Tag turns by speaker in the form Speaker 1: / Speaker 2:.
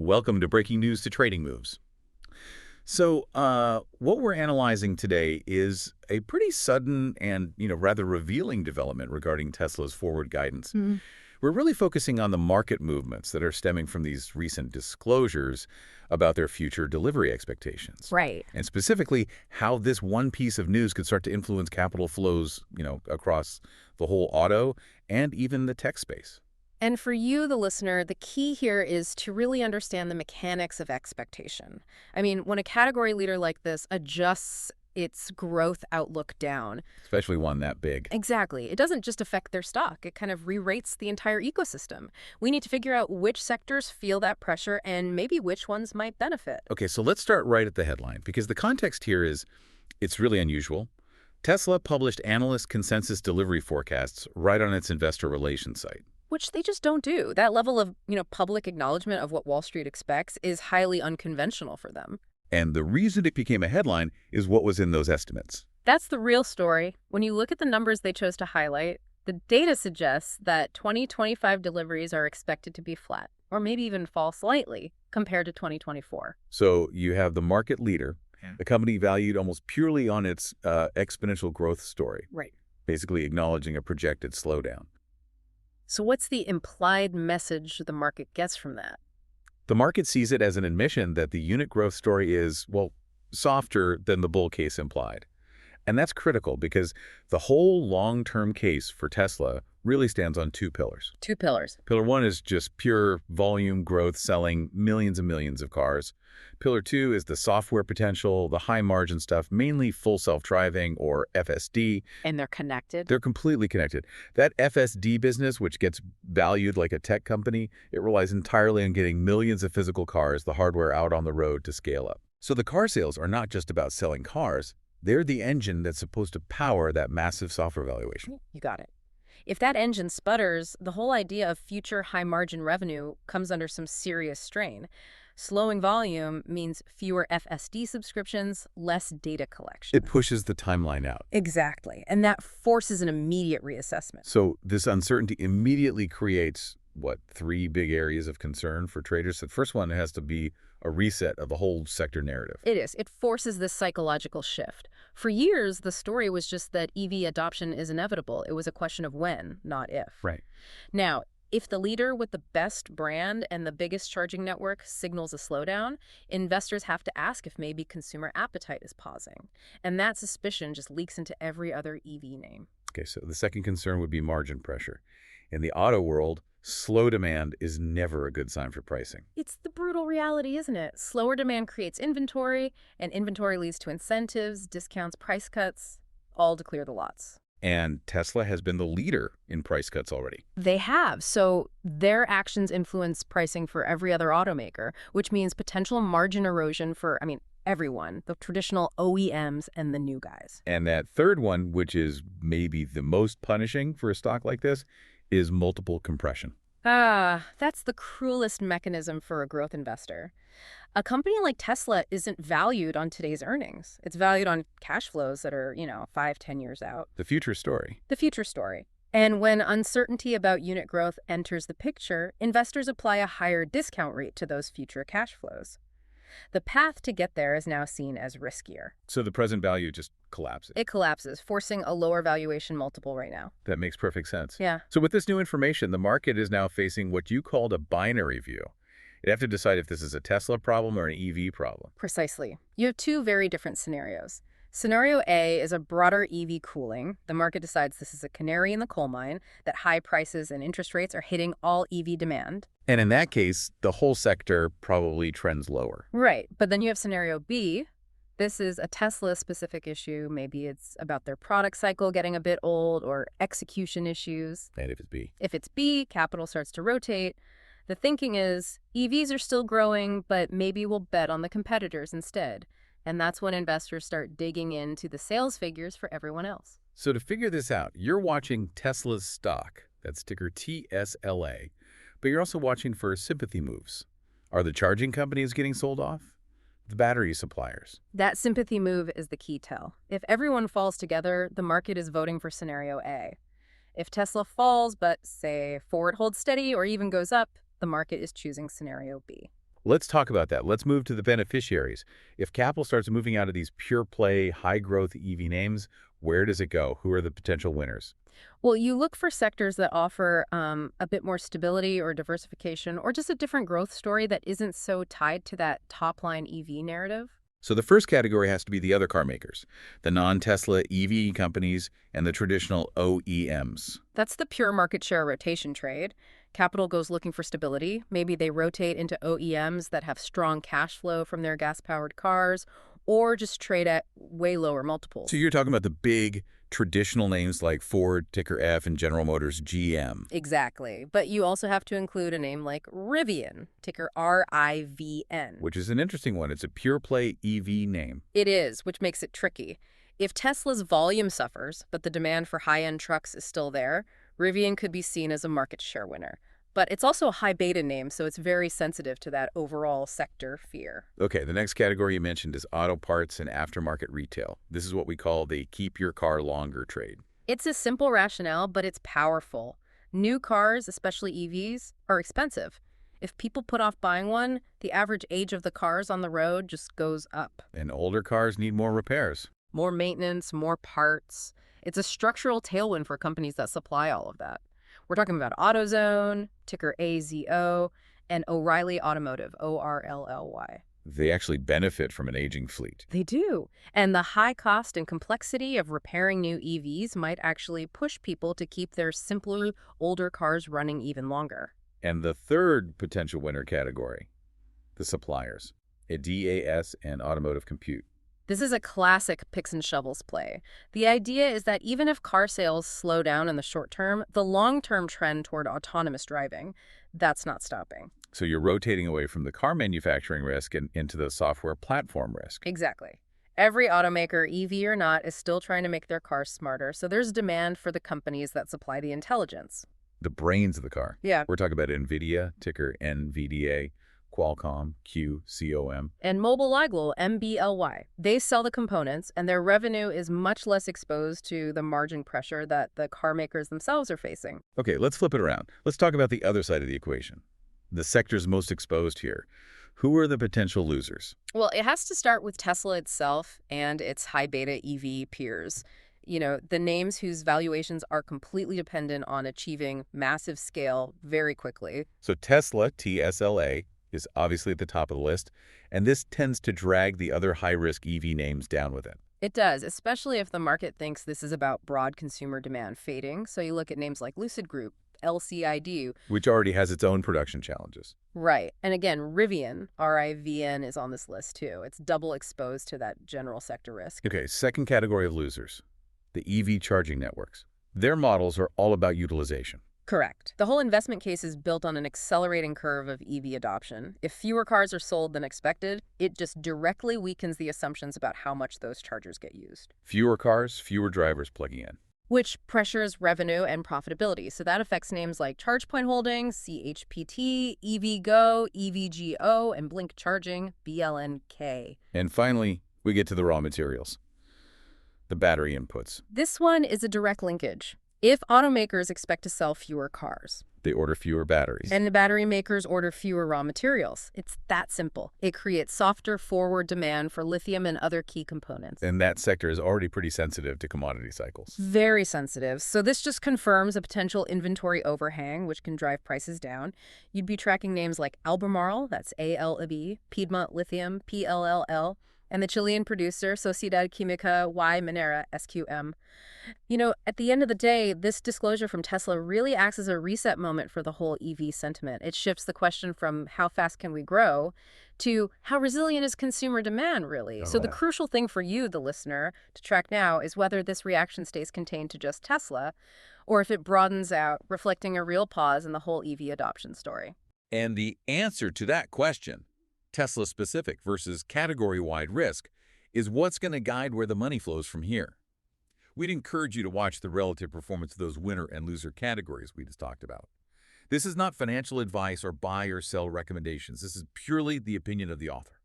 Speaker 1: Welcome to Breaking News to Trading Moves. What we're analyzing today is a pretty sudden and, rather revealing development regarding Tesla's forward guidance.
Speaker 2: Mm,
Speaker 1: We're really focusing on the market movements that are stemming from these recent disclosures about their future delivery expectations.
Speaker 2: right.
Speaker 1: And specifically, how this one piece of news could start to influence capital flows, across the whole auto and even the tech space.
Speaker 2: And for you, the listener, the key here is to really understand the mechanics of expectation. I mean, when a category leader like this adjusts its growth outlook down,
Speaker 1: Especially one that big.
Speaker 2: exactly, it doesn't just affect their stock, it kind of re-rates the entire ecosystem. We need to figure out which sectors feel that pressure and maybe which ones might benefit.
Speaker 1: Okay, so let's start right at the headline, because the context here is it's really unusual. Tesla published analyst consensus delivery forecasts right on its investor relations site.
Speaker 2: Which they just don't do. That level of, public acknowledgement of what Wall Street expects is highly unconventional for them.
Speaker 1: And the reason it became a headline is what was in those estimates.
Speaker 2: That's the real story. When you look at the numbers they chose to highlight, the data suggests that 2025 deliveries are expected to be flat, or maybe even fall slightly, compared to 2024.
Speaker 1: So you have the market leader, the company valued almost purely on its exponential growth story,
Speaker 2: Right.
Speaker 1: basically acknowledging a projected slowdown.
Speaker 2: So what's the implied message the market gets from that?
Speaker 1: The market sees it as an admission that the unit growth story is, well, softer than the bull case implied. And that's critical because the whole long-term case for Tesla really stands on two pillars.
Speaker 2: Two pillars.
Speaker 1: Pillar one is just pure volume growth, selling millions and millions of cars. Pillar two is the software potential, the high-margin stuff, mainly full self-driving or FSD.
Speaker 2: And they're connected?
Speaker 1: They're completely connected. That FSD business, which gets valued like a tech company, it relies entirely on getting millions of physical cars, the hardware out on the road to scale up. So the car sales are not just about selling cars. They're the engine that's supposed to power that massive software valuation.
Speaker 2: You got it. If that engine sputters, the whole idea of future high-margin revenue comes under some serious strain. Slowing volume means fewer FSD subscriptions, less data collection.
Speaker 1: It pushes the timeline out.
Speaker 2: Exactly. And that forces an immediate reassessment.
Speaker 1: So this uncertainty immediately creates, three big areas of concern for traders. The first one has to be a reset of the whole sector narrative.
Speaker 2: It is. It forces this psychological shift. For years, the story was just that EV adoption is inevitable. It was a question of when, not if.
Speaker 1: Right.
Speaker 2: Now, if the leader with the best brand and the biggest charging network signals a slowdown, investors have to ask if maybe consumer appetite is pausing. And that suspicion just leaks into every other EV name.
Speaker 1: Okay, so the second concern would be margin pressure. In the auto world, slow demand is never a good sign for pricing.
Speaker 2: It's the brutal reality, isn't it? Slower demand creates inventory, and inventory leads to incentives, discounts, price cuts, all to clear the lots.
Speaker 1: And Tesla has been the leader in price cuts already.
Speaker 2: They have, so their actions influence pricing for every other automaker, which means potential margin erosion for, everyone, the traditional OEMs and the new guys.
Speaker 1: And that third one, which is maybe the most punishing for a stock like this, is multiple compression.
Speaker 2: That's the cruelest mechanism for a growth investor. A company like Tesla isn't valued on today's earnings. It's valued on cash flows that are, 5, 10 years out.
Speaker 1: The future story.
Speaker 2: The future story. And when uncertainty about unit growth enters the picture, investors apply a higher discount rate to those future cash flows. The path to get there is now seen as riskier.
Speaker 1: So the present value just collapses.
Speaker 2: It collapses, forcing a lower valuation multiple right now.
Speaker 1: That makes perfect sense.
Speaker 2: Yeah.
Speaker 1: So with this new information, the market is now facing what you called a binary view. You'd have to decide if this is a Tesla problem or an EV problem.
Speaker 2: Precisely. You have two very different scenarios. Scenario A is a broader EV cooling. The market decides this is a canary in the coal mine, that high prices and interest rates are hitting all EV demand.
Speaker 1: And in that case, the whole sector probably trends lower.
Speaker 2: Right. But then you have scenario B. This is a Tesla-specific issue. Maybe it's about their product cycle getting a bit old or execution issues.
Speaker 1: And if it's B?
Speaker 2: If it's B, capital starts to rotate. The thinking is EVs are still growing, but maybe we'll bet on the competitors instead. And that's when investors start digging into the sales figures for everyone else.
Speaker 1: So to figure this out, you're watching Tesla's stock, that's ticker TSLA, but you're also watching for sympathy moves. Are the charging companies getting sold off? The battery suppliers?
Speaker 2: That sympathy move is the key tell. If everyone falls together, the market is voting for scenario A. If Tesla falls, but say Ford holds steady or even goes up, the market is choosing scenario B.
Speaker 1: Let's talk about that. Let's move to the beneficiaries. If capital starts moving out of these pure play, high growth EV names, where does it go? Who are the potential winners?
Speaker 2: Well, you look for sectors that offer a bit more stability or diversification or just a different growth story that isn't so tied to that top line EV narrative.
Speaker 1: So the first category has to be the other car makers, the non-Tesla EV companies and the traditional OEMs.
Speaker 2: That's the pure market share rotation trade. Capital goes looking for stability. Maybe they rotate into OEMs that have strong cash flow from their gas-powered cars or just trade at way lower
Speaker 1: So
Speaker 2: multiples.
Speaker 1: you're talking about the big traditional names like Ford, ticker F, and General Motors, GM,
Speaker 2: Exactly. But you also have to include a name like Rivian, ticker RIVN.
Speaker 1: which is an interesting one. It's a pure play EV name.
Speaker 2: It is, which makes it tricky. If Tesla's volume suffers, but the demand for high-end trucks is still there, Rivian could be seen as a market share winner. But it's also a high beta name, so it's very sensitive to that overall sector fear.
Speaker 1: Okay, the next category you mentioned is auto parts and aftermarket retail. This is what we call the keep your car longer trade.
Speaker 2: It's a simple rationale, but it's powerful. New cars, especially EVs, are expensive. If people put off buying one, the average age of the cars on the road just goes up.
Speaker 1: And older cars need more repairs.
Speaker 2: More maintenance, more parts. It's a structural tailwind for companies that supply all of that. We're talking about AutoZone, ticker AZO, and O'Reilly Automotive, ORLLY.
Speaker 1: They actually benefit from an aging fleet.
Speaker 2: They do. And the high cost and complexity of repairing new EVs might actually push people to keep their simpler, older cars running even longer.
Speaker 1: And the third potential winner category, the suppliers, a DAS and automotive compute.
Speaker 2: This is a classic picks and shovels play. The idea is that even if car sales slow down in the short term, the long-term trend toward autonomous driving, that's not stopping.
Speaker 1: So you're rotating away from the car manufacturing risk and into the software platform risk.
Speaker 2: Exactly. Every automaker, EV or not, is still trying to make their cars smarter, so there's demand for the companies that supply the intelligence.
Speaker 1: The brains of the car.
Speaker 2: Yeah.
Speaker 1: We're talking about NVIDIA, ticker NVDA, Qualcomm, QCOM.
Speaker 2: And Mobileye, MBLY. They sell the components, and their revenue is much less exposed to the margin pressure that the car makers themselves are facing.
Speaker 1: Okay, let's flip it around. Let's talk about the other side of the equation. The sectors most exposed here. Who are the potential losers?
Speaker 2: Well, it has to start with Tesla itself and its high beta EV peers. The names whose valuations are completely dependent on achieving massive scale very quickly.
Speaker 1: So Tesla, TSLA, is obviously at the top of the list, and this tends to drag the other high-risk EV names down with it.
Speaker 2: It does, especially if the market thinks this is about broad consumer demand fading. So you look at names like Lucid Group, LCID.
Speaker 1: Which already has its own production challenges.
Speaker 2: Right. And again, Rivian, RIVN, is on this list too. It's double exposed to that general sector risk.
Speaker 1: Okay, second category of losers, the EV charging networks. Their models are all about utilization.
Speaker 2: Correct. The whole investment case is built on an accelerating curve of EV adoption. If fewer cars are sold than expected, it just directly weakens the assumptions about how much those chargers get used,
Speaker 1: Fewer cars, fewer drivers plugging in.
Speaker 2: which pressures revenue and profitability. So that affects names like ChargePoint Holdings, CHPT, EVgo, EVGO, and Blink Charging, BLNK.
Speaker 1: And finally, we get to the raw materials, the battery inputs.
Speaker 2: This one is a direct linkage. If automakers expect to sell fewer cars,
Speaker 1: They order fewer batteries.
Speaker 2: and the battery makers order fewer raw materials, it's that simple. It creates softer forward demand for lithium and other key components.
Speaker 1: And that sector is already pretty sensitive to commodity cycles.
Speaker 2: Very sensitive. So this just confirms a potential inventory overhang, which can drive prices down. You'd be tracking names like Albemarle, that's ALB, Piedmont Lithium, PLLL, and the Chilean producer Sociedad Química y Minera, SQM. At the end of the day, this disclosure from Tesla really acts as a reset moment for the whole EV sentiment. It shifts the question from how fast can we grow to how resilient is consumer demand, really. So the crucial thing for you, the listener, to track now is whether this reaction stays contained to just Tesla or if it broadens out, reflecting a real pause in the whole EV adoption story.
Speaker 1: And the answer to that question, Tesla-specific versus category-wide risk, is what's going to guide where the money flows from here. We'd encourage you to watch the relative performance of those winner and loser categories we just talked about. This is not financial advice or buy or sell recommendations. This is purely the opinion of the author.